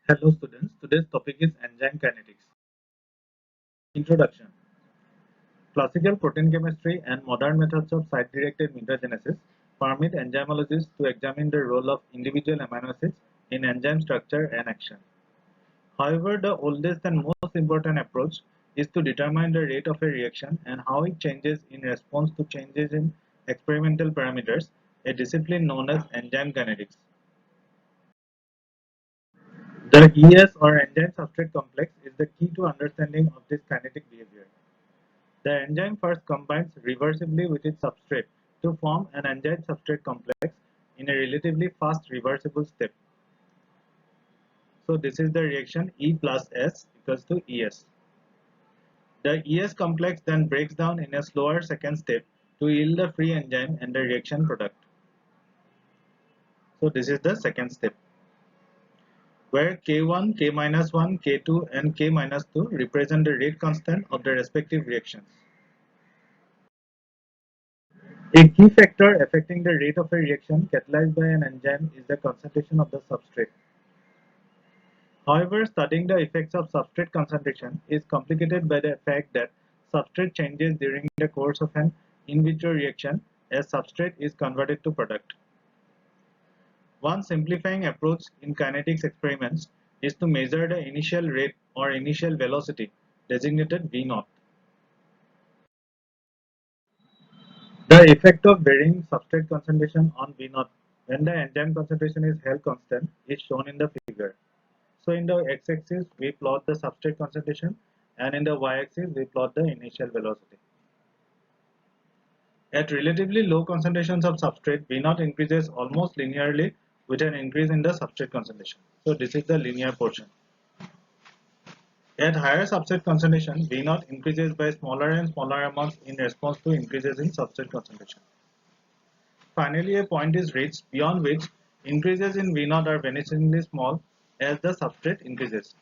Hello students, today's topic is enzyme kinetics. Introduction. Classical protein chemistry and modern methods of site-directed mutagenesis permit enzymologists to examine the role of individual amino acids in enzyme structure and action. However, the oldest and most important approach is to determine the rate of a reaction and how it changes in response to changes in experimental parameters, a discipline known as enzyme kinetics. The ES or enzyme substrate complex is the key to understanding of this kinetic behavior. The enzyme first combines reversibly with its substrate to form an enzyme substrate complex in a relatively fast reversible step. So this is the reaction E plus S equals to ES. The ES complex then breaks down in a slower second step to yield the free enzyme and the reaction product. So this is the second step, where K1, K-1, K2 and K-2 represent the rate constant of the respective reactions. A key factor affecting the rate of a reaction catalyzed by an enzyme is the concentration of the substrate. However, studying the effects of substrate concentration is complicated by the fact that substrate changes during the course of an in vitro reaction as substrate is converted to product. One simplifying approach in kinetics experiments is to measure the initial rate or initial velocity designated V0. The effect of varying substrate concentration on V0 when the enzyme concentration is held constant is shown in the figure. So in the x-axis we plot the substrate concentration and in the y-axis we plot the initial velocity. At relatively low concentrations of substrate, V0 increases almost linearly with an increase in the substrate concentration. So this is the linear portion. At higher substrate concentration, V0 increases by smaller and smaller amounts in response to increases in substrate concentration. Finally, a point is reached beyond which increases in V0 are vanishingly small as the substrate increases.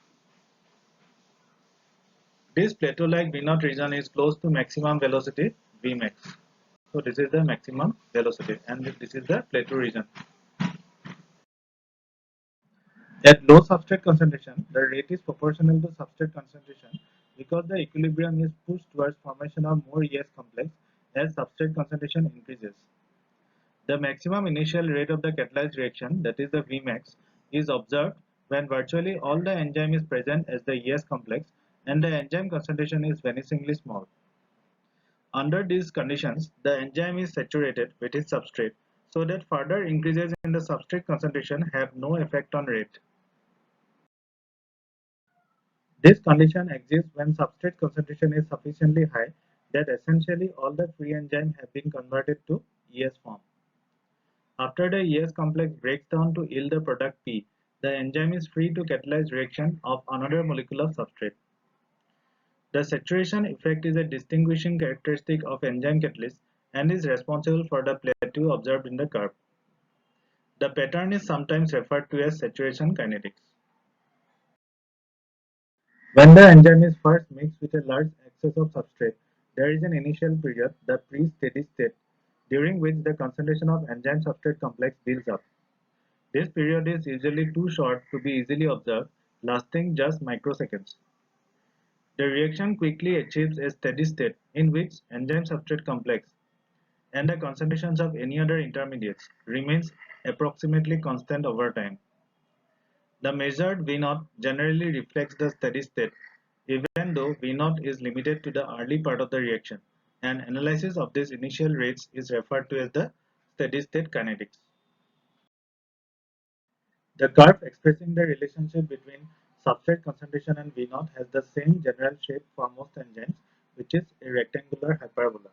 This plateau-like V0 region is close to maximum velocity Vmax. So this is the maximum velocity and this is the plateau region. At low substrate concentration, the rate is proportional to substrate concentration because the equilibrium is pushed towards formation of more ES complex as substrate concentration increases. The maximum initial rate of the catalyzed reaction, that is the Vmax, is observed when virtually all the enzyme is present as the ES complex and the enzyme concentration is vanishingly small. Under these conditions, the enzyme is saturated with its substrate so that further increases in the substrate concentration have no effect on rate. This condition exists when substrate concentration is sufficiently high that essentially all the free enzymes have been converted to ES form. After the ES complex breaks down to yield the product P, the enzyme is free to catalyze reaction of another molecule of substrate. The saturation effect is a distinguishing characteristic of enzyme catalysts and is responsible for the plateau observed in the curve. The pattern is sometimes referred to as saturation kinetics. When the enzyme is first mixed with a large excess of substrate, there is an initial period, the pre-steady state, during which the concentration of enzyme-substrate complex builds up. This period is usually too short to be easily observed, lasting just microseconds. The reaction quickly achieves a steady state in which enzyme-substrate complex and the concentrations of any other intermediates remains approximately constant over time. The measured V0 generally reflects the steady state, even though V0 is limited to the early part of the reaction. An analysis of these initial rates is referred to as the steady state kinetics. The curve expressing the relationship between substrate concentration and V0 has the same general shape for most enzymes, which is a rectangular hyperbola.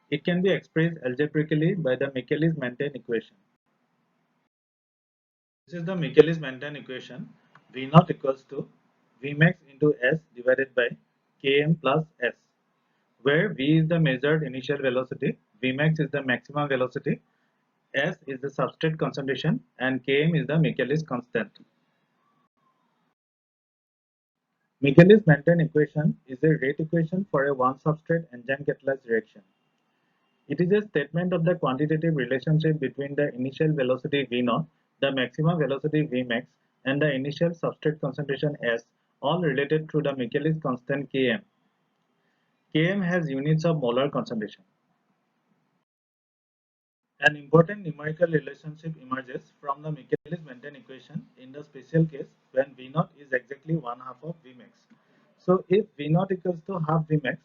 It can be expressed algebraically by the Michaelis-Menten equation. This is the Michaelis-Menten equation. V0 equals to Vmax into S divided by Km plus S, where V is the measured initial velocity, Vmax is the maximum velocity, S is the substrate concentration, and Km is the Michaelis constant. Michaelis-Menten equation is a rate equation for a one-substrate enzyme catalyzed reaction. It is a statement of the quantitative relationship between the initial velocity V0, the maximum velocity Vmax, and the initial substrate concentration S, all related through the Michaelis constant Km. Km has units of molar concentration. An important numerical relationship emerges from the Michaelis-Menten equation in the special case when V0 is exactly one half of Vmax. So if V0 equals to half Vmax,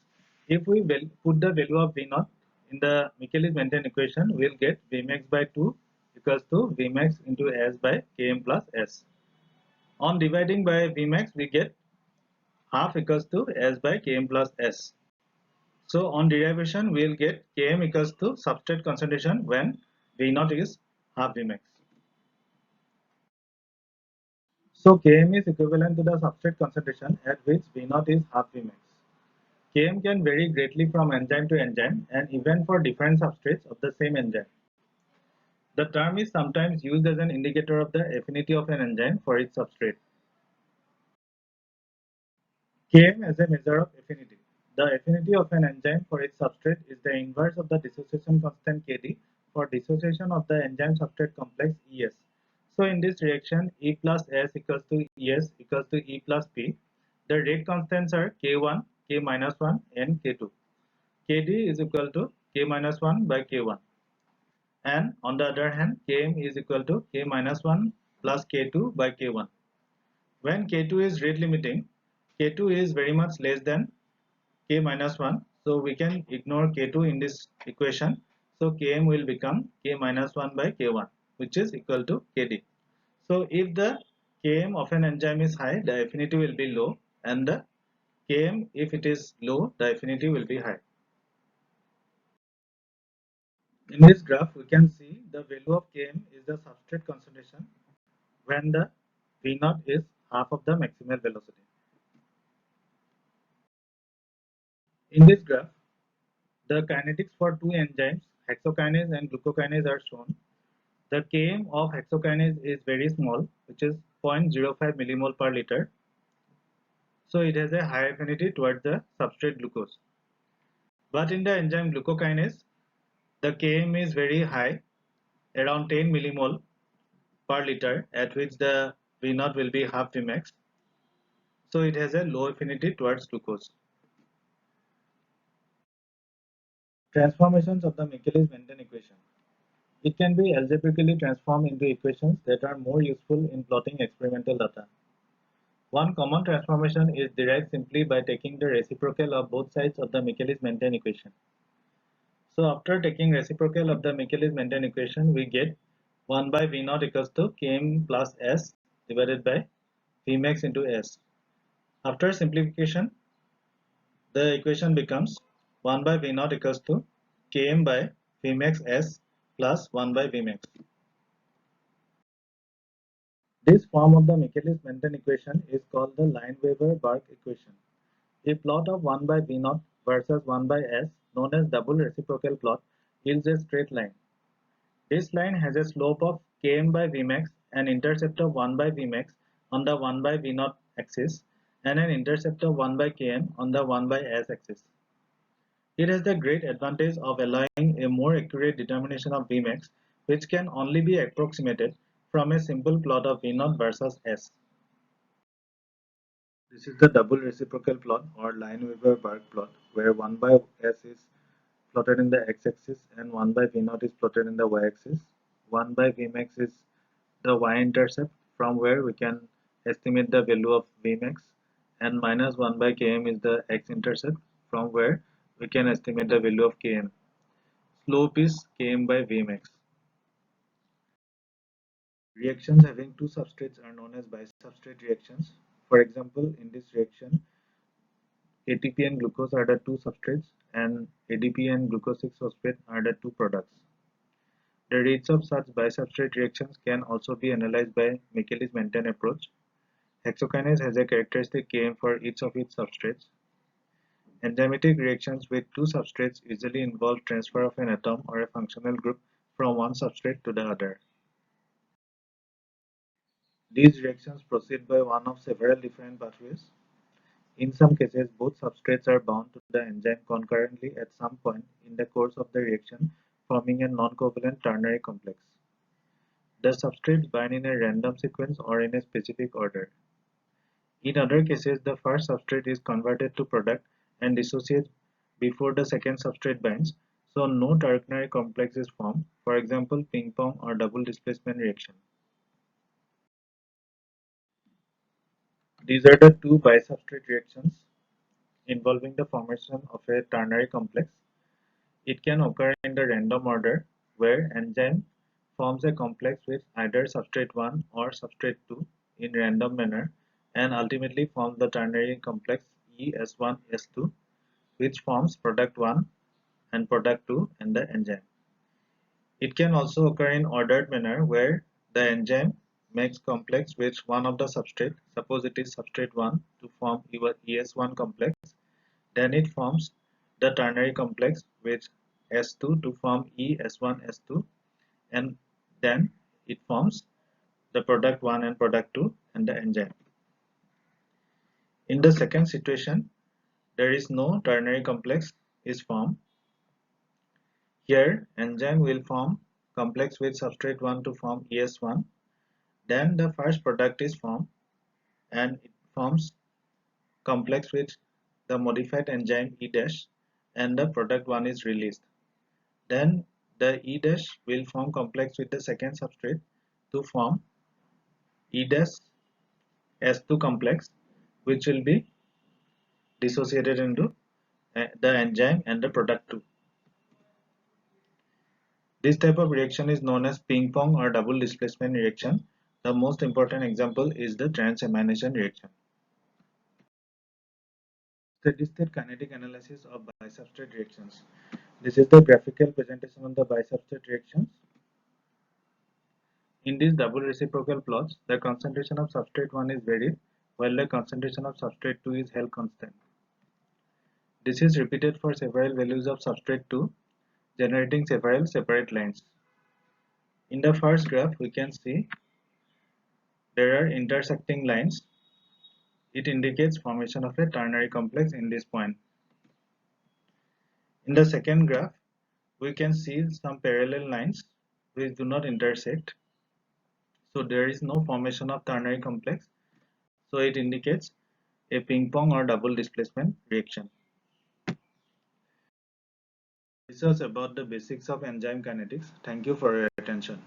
if we put the value of V0 in the Michaelis-Menten equation, we'll get Vmax by 2 equals to Vmax into S by Km plus S. On dividing by Vmax, we get half equals to S by Km plus S. So on derivation, we will get Km equals to substrate concentration when V0 is half Vmax. So Km is equivalent to the substrate concentration at which V0 is half Vmax. Km can vary greatly from enzyme to enzyme and even for different substrates of the same enzyme. The term is sometimes used as an indicator of the affinity of an enzyme for its substrate. Km as a measure of affinity. The affinity of an enzyme for its substrate is the inverse of the dissociation constant Kd for dissociation of the enzyme substrate complex Es. So in this reaction, E plus S equals to Es equals to E plus P. The rate constants are K1, K minus 1 and K2. Kd is equal to K minus 1 by K1. And on the other hand, Km is equal to K minus 1 plus K2 by K1. When K2 is rate limiting, K2 is very much less than K minus 1. So we can ignore K2 in this equation. So Km will become K minus 1 by K1, which is equal to Kd. So if the Km of an enzyme is high, the affinity will be low, and the Km, if it is low, the affinity will be high. In this graph, we can see the value of Km is the substrate concentration when the V0 is half of the maximal velocity. In this graph, the kinetics for two enzymes, hexokinase and glucokinase, are shown. The Km of hexokinase is very small, which is 0.05 millimole per liter. So it has a high affinity towards the substrate glucose. But in the enzyme glucokinase, the Km is very high, around 10 millimole per liter, at which the V0 will be half Vmax. So it has a low affinity towards glucose. Transformations of the Michaelis-Menten equation. It can be algebraically transformed into equations that are more useful in plotting experimental data. One common transformation is derived simply by taking the reciprocal of both sides of the Michaelis-Menten equation. So after taking reciprocal of the Michaelis-Menten equation, we get 1 by V0 equals to Km plus S divided by Vmax into S. After simplification, the equation becomes 1 by V0 equals to Km by Vmax S plus 1 by Vmax. This form of the Michaelis-Menten equation is called the Lineweaver-Burk equation. A plot of 1 by V0 versus 1 by S, known as double reciprocal plot, yields a straight line. This line has a slope of Km by Vmax, an intercept of 1 by Vmax on the 1 by V0 axis, and an intercept of 1 by Km on the 1 by S axis. It has the great advantage of allowing a more accurate determination of Vmax, which can only be approximated from a simple plot of V0 versus S. This is the double reciprocal plot or Lineweaver-Burk plot, where 1 by S is plotted in the x-axis and 1 by V0 is plotted in the y-axis. 1 by Vmax is the y-intercept from where we can estimate the value of Vmax, and minus 1 by Km is the x-intercept from where we can estimate the value of Km. Slope is Km by Vmax. Reactions having two substrates are known as bisubstrate reactions. For example, in this reaction, ATP and glucose are the two substrates and ADP and glucose 6-phosphate are the two products. The rates of such bisubstrate reactions can also be analyzed by Michaelis-Menten approach. Hexokinase has a characteristic Km for each of its substrates. Enzymatic reactions with two substrates usually involve transfer of an atom or a functional group from one substrate to the other. These reactions proceed by one of several different pathways. In some cases, both substrates are bound to the enzyme concurrently at some point in the course of the reaction, forming a non-covalent ternary complex. The substrates bind in a random sequence or in a specific order. In other cases, the first substrate is converted to product and dissociates before the second substrate binds, so no ternary complex is formed, for example ping pong or double displacement reaction. These are the two bisubstrate reactions involving the formation of a ternary complex. It can occur in the random order, where enzyme forms a complex with either substrate 1 or substrate 2 in random manner and ultimately forms the ternary complex ES1S2, which forms product 1 and product 2 and the enzyme. It can also occur in ordered manner, where the enzyme makes complex with one of the substrate, suppose it is substrate 1, to form ES1 complex. Then it forms the ternary complex with S2 to form ES1S2, and then it forms the product 1 and product 2 and the enzyme. In the second situation, there is no ternary complex is formed. Here, enzyme will form complex with substrate 1 to form ES1. Then the first product is formed and it forms complex with the modified enzyme E dash, and the product 1 is released. Then the E dash will form complex with the second substrate to form E dash S2 complex, which will be dissociated into the enzyme and the product 2. This type of reaction is known as ping pong or double displacement reaction. The most important example is the transamination reaction. Steady-state kinetic analysis of bisubstrate reactions. This is the graphical presentation of the bisubstrate reactions. In these double reciprocal plots, the concentration of substrate 1 is varied, while the concentration of substrate 2 is held constant. This is repeated for several values of substrate 2, generating several separate lines. In the first graph, we can see there are intersecting lines. It indicates formation of a ternary complex in this point. In the second graph, we can see some parallel lines which do not intersect. So there is no formation of ternary complex. So it indicates a ping pong or double displacement reaction. This was about the basics of enzyme kinetics. Thank you for your attention.